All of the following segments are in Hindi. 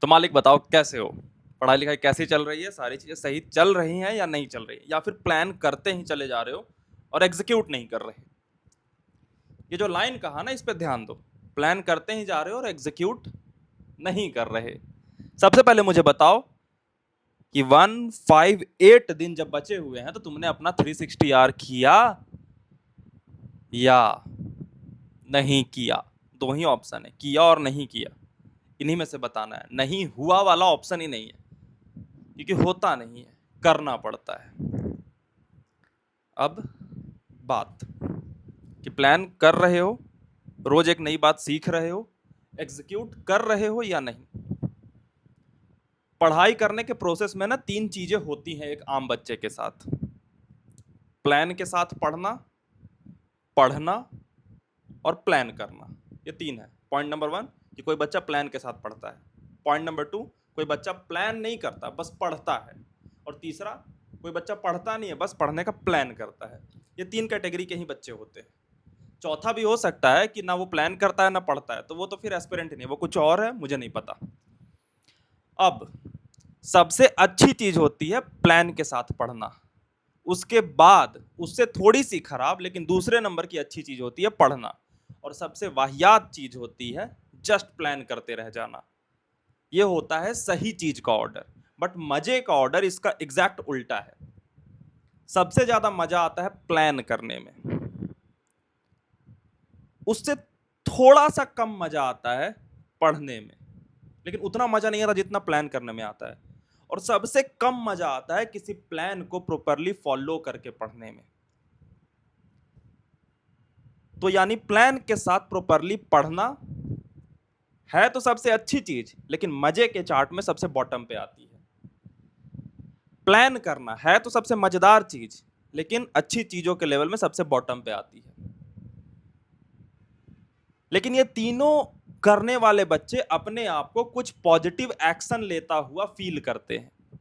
तो मालिक बताओ कैसे हो? पढ़ाई लिखाई कैसी चल रही है? सारी चीजें सही चल रही हैं या नहीं चल रही, या फिर प्लान करते ही चले जा रहे हो और एग्जीक्यूट नहीं कर रहे? ये जो लाइन कहा ना, इस पे ध्यान दो। प्लान करते ही जा रहे हो और एग्जीक्यूट नहीं कर रहे। सबसे पहले मुझे बताओ कि 158 दिन जब बचे हुए हैं तो तुमने अपना 360 किया या नहीं किया? दो ही ऑप्शन है, किया और नहीं किया। इन्हीं में से बताना है। नहीं हुआ वाला ऑप्शन ही नहीं है, क्योंकि होता नहीं है, करना पड़ता है। अब बात कि प्लान कर रहे हो, रोज एक नई बात सीख रहे हो, एग्जीक्यूट कर रहे हो या नहीं? पढ़ाई करने के प्रोसेस में ना तीन चीजें होती हैं एक आम बच्चे के साथ। प्लान के साथ पढ़ना, पढ़ना और प्लान करना। ये तीन है। पॉइंट नंबर 1 कि कोई बच्चा प्लान के साथ पढ़ता है। पॉइंट नंबर 2, कोई बच्चा प्लान नहीं करता, बस पढ़ता है। और तीसरा, कोई बच्चा पढ़ता नहीं है, बस पढ़ने का प्लान करता है। ये तीन कैटेगरी के ही बच्चे होते हैं। चौथा भी हो सकता है कि ना वो प्लान करता है ना पढ़ता है, तो वो तो फिर एस्पिरेंट नहीं है, वो कुछ और है, मुझे नहीं पता। अब सबसे अच्छी चीज होती है प्लान के साथ पढ़ना। उसके बाद उससे थोड़ी सी खराब लेकिन दूसरे नंबर की अच्छी चीज होती है पढ़ना। और सबसे वाहियात चीज होती है जस्ट प्लान करते रह जाना। यह होता है सही चीज का ऑर्डर। बट मजे का ऑर्डर इसका एग्जैक्ट उल्टा है। सबसे ज्यादा मजा आता है प्लान करने में, उससे थोड़ा सा कम मजा आता है पढ़ने में, लेकिन उतना मजा नहीं आता जितना प्लान करने में आता है। और सबसे कम मजा आता है किसी प्लान को प्रॉपरली फॉलो करके पढ़ने में। तो यानी प्लान के साथ प्रॉपरली पढ़ना है तो सबसे अच्छी चीज, लेकिन मजे के चार्ट में सबसे बॉटम पे आती है। प्लान करना है तो सबसे मजेदार चीज, लेकिन अच्छी चीजों के लेवल में सबसे बॉटम पे आती है। लेकिन ये तीनों करने वाले बच्चे अपने आप को कुछ पॉजिटिव एक्शन लेता हुआ फील करते हैं।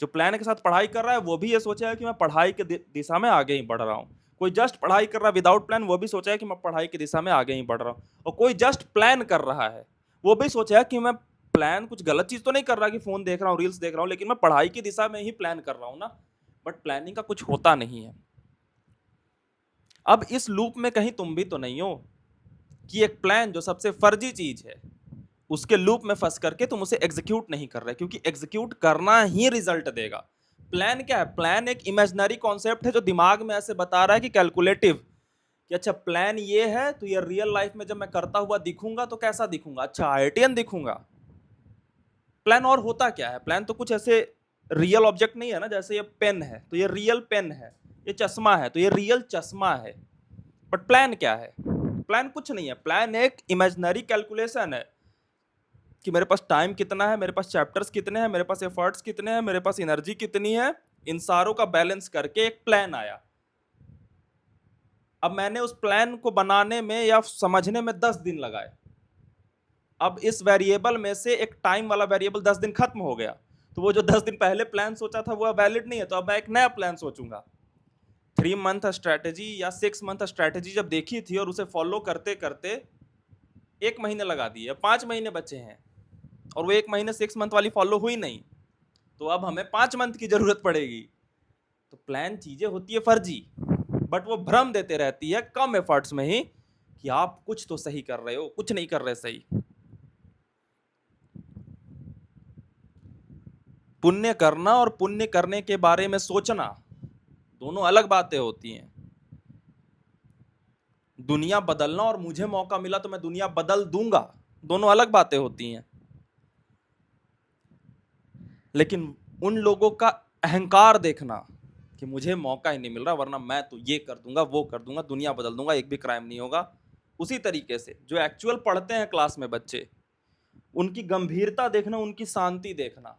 जो प्लान के साथ पढ़ाई कर रहा है वो भी ये सोचा है कि मैं पढ़ाई की दिशा में आगे ही बढ़ रहा हूं। कोई जस्ट पढ़ाई कर रहा है विदाउट प्लान, वो भी सोचा है कि मैं पढ़ाई की दिशा में आगे ही बढ़ रहा हूं। और कोई जस्ट प्लान कर रहा है, वो भी सोचा है कि मैं प्लान कुछ गलत चीज तो नहीं कर रहा कि फोन देख रहा हूँ, रील्स देख रहा हूँ, लेकिन मैं पढ़ाई की दिशा में ही प्लान कर रहा हूं ना। बट प्लानिंग का कुछ होता नहीं है। अब इस लूप में कहीं तुम भी तो नहीं हो कि एक प्लान जो सबसे फर्जी चीज है उसके लूप में फंस करके तुम उसे एग्जीक्यूट नहीं कर रहे, क्योंकि एग्जीक्यूट करना ही रिजल्ट देगा। प्लान क्या है? प्लान एक इमेजिनरी कॉन्सेप्ट है जो दिमाग में ऐसे बता रहा है कि कैलकुलेटिव, कि अच्छा प्लान ये है तो ये रियल लाइफ में जब मैं करता हुआ दिखूंगा तो कैसा दिखूंगा? अच्छा आईआईटीएन दिखूंगा। प्लान और होता क्या है? प्लान तो कुछ ऐसे रियल ऑब्जेक्ट नहीं है ना, जैसे ये पेन है तो ये रियल पेन है, ये चश्मा है तो ये रियल चश्मा है। बट प्लान क्या है? प्लान कुछ नहीं है। प्लान एक इमेजिनरी कैलकुलेशन है कि मेरे पास टाइम कितना है, मेरे पास चैप्टर्स कितने हैं, मेरे पास एफर्ट्स कितने हैं, मेरे पास एनर्जी कितनी है। इन सारों का बैलेंस करके एक प्लान आया। अब मैंने उस प्लान को बनाने में या समझने में 10 दिन लगाए। अब इस वेरिएबल में से एक टाइम वाला वेरिएबल 10 दिन खत्म हो गया, तो वो जो 10 दिन पहले प्लान सोचा था वो वैलिड नहीं है, तो अब मैं एक नया प्लान सोचूंगा। 3 मंथ स्ट्रैटेजी या 6 मंथ स्ट्रैटेजी जब देखी थी और उसे फॉलो करते करते 1 महीने लगा दिए, 5 महीने बचे हैं और वो 1 महीने 6 मंथ वाली फॉलो हुई नहीं, तो अब हमें 5 मंथ की जरूरत पड़ेगी। तो प्लान चीजें होती है फर्जी, बट वो भ्रम देते रहती है कम एफर्ट्स में ही कि आप कुछ तो सही कर रहे हो, कुछ नहीं कर रहे सही। पुण्य करना और पुण्य करने के बारे में सोचना दोनों अलग बातें होती हैं। दुनिया बदलना और मुझे मौका मिला तो मैं दुनिया बदल दूंगा, दोनों अलग बातें होती हैं। लेकिन उन लोगों का अहंकार देखना कि मुझे मौका ही नहीं मिल रहा वरना मैं तो ये कर दूंगा, वो कर दूंगा, दुनिया बदल दूंगा, एक भी क्राइम नहीं होगा। उसी तरीके से जो एक्चुअल पढ़ते हैं क्लास में बच्चे, उनकी गंभीरता देखना, उनकी शांति देखना।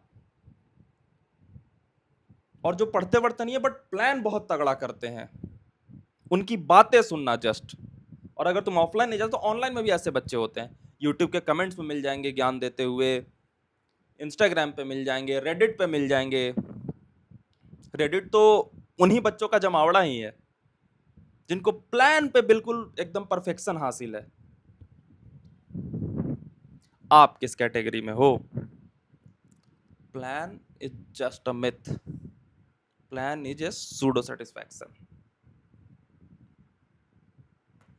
और जो पढ़ते पढ़ते नहीं है बट प्लान बहुत तगड़ा करते हैं, उनकी बातें सुनना जस्ट। और अगर तुम ऑफलाइन नहीं जाते तो ऑनलाइन में भी ऐसे बच्चे होते हैं। यूट्यूब के कमेंट्स में मिल जाएंगे ज्ञान देते हुए, इंस्टाग्राम पे मिल जाएंगे, रेडिट पे मिल जाएंगे। रेडिट तो उन्हीं बच्चों का जमावड़ा ही है जिनको प्लान पे बिल्कुल एकदम परफेक्शन हासिल है। आप किस कैटेगरी में हो? Plan is just a myth, plan is a pseudo satisfaction.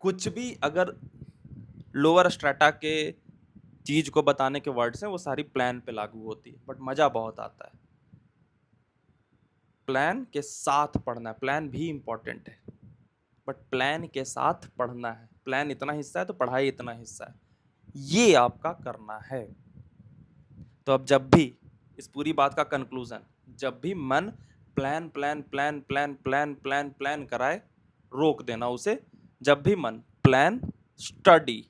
कुछ भी अगर लोअर स्ट्रेटा के चीज को बताने के वर्ड्स हैं वो सारी प्लान पे लागू होती है, बट मजा बहुत आता है। प्लान के साथ पढ़ना है, प्लान भी इंपॉर्टेंट है बट प्लान के साथ पढ़ना है। प्लान इतना हिस्सा है तो पढ़ाई इतना हिस्सा है, ये आपका करना है। तो अब जब भी इस पूरी बात का कंक्लूजन, जब भी मन plan plan plan plan plan plan plan कराए, रोक देना उसे। जब भी मन प्लान स्टडी,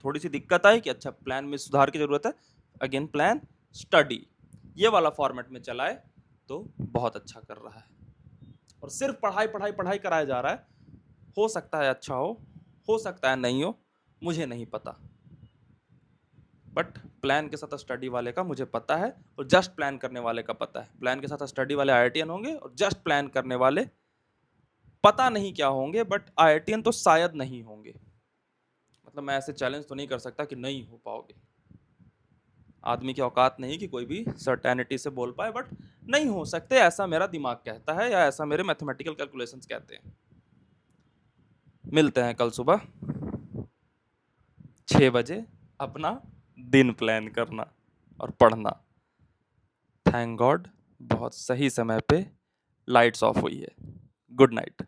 थोड़ी सी दिक्कत आई कि अच्छा प्लान में सुधार की जरूरत है, अगेन प्लान स्टडी, ये वाला फॉर्मेट में चलाए तो बहुत अच्छा कर रहा है। और सिर्फ पढ़ाई पढ़ाई पढ़ाई कराया जा रहा है, हो सकता है अच्छा हो सकता है नहीं हो, मुझे नहीं पता, बट प्लान के साथ स्टडी वाले का मुझे पता है और जस्ट प्लान करने वाले का पता है। प्लान के साथ स्टडी वाले आईआईटीएन होंगे और जस्ट प्लान करने वाले पता नहीं क्या होंगे, बट आईआईटीएन तो शायद नहीं होंगे। मतलब मैं ऐसे चैलेंज तो नहीं कर सकता कि नहीं हो पाओगे, आदमी की औकात नहीं कि कोई भी सर्टेनिटी से बोल पाए, बट नहीं हो सकते ऐसा मेरा दिमाग कहता है या ऐसा मेरे मैथमेटिकल कैलकुलेशंस कहते हैं। मिलते हैं कल सुबह 6 बजे, अपना दिन प्लान करना और पढ़ना। थैंक गॉड बहुत सही समय पे लाइट्स ऑफ हुई है। Good night.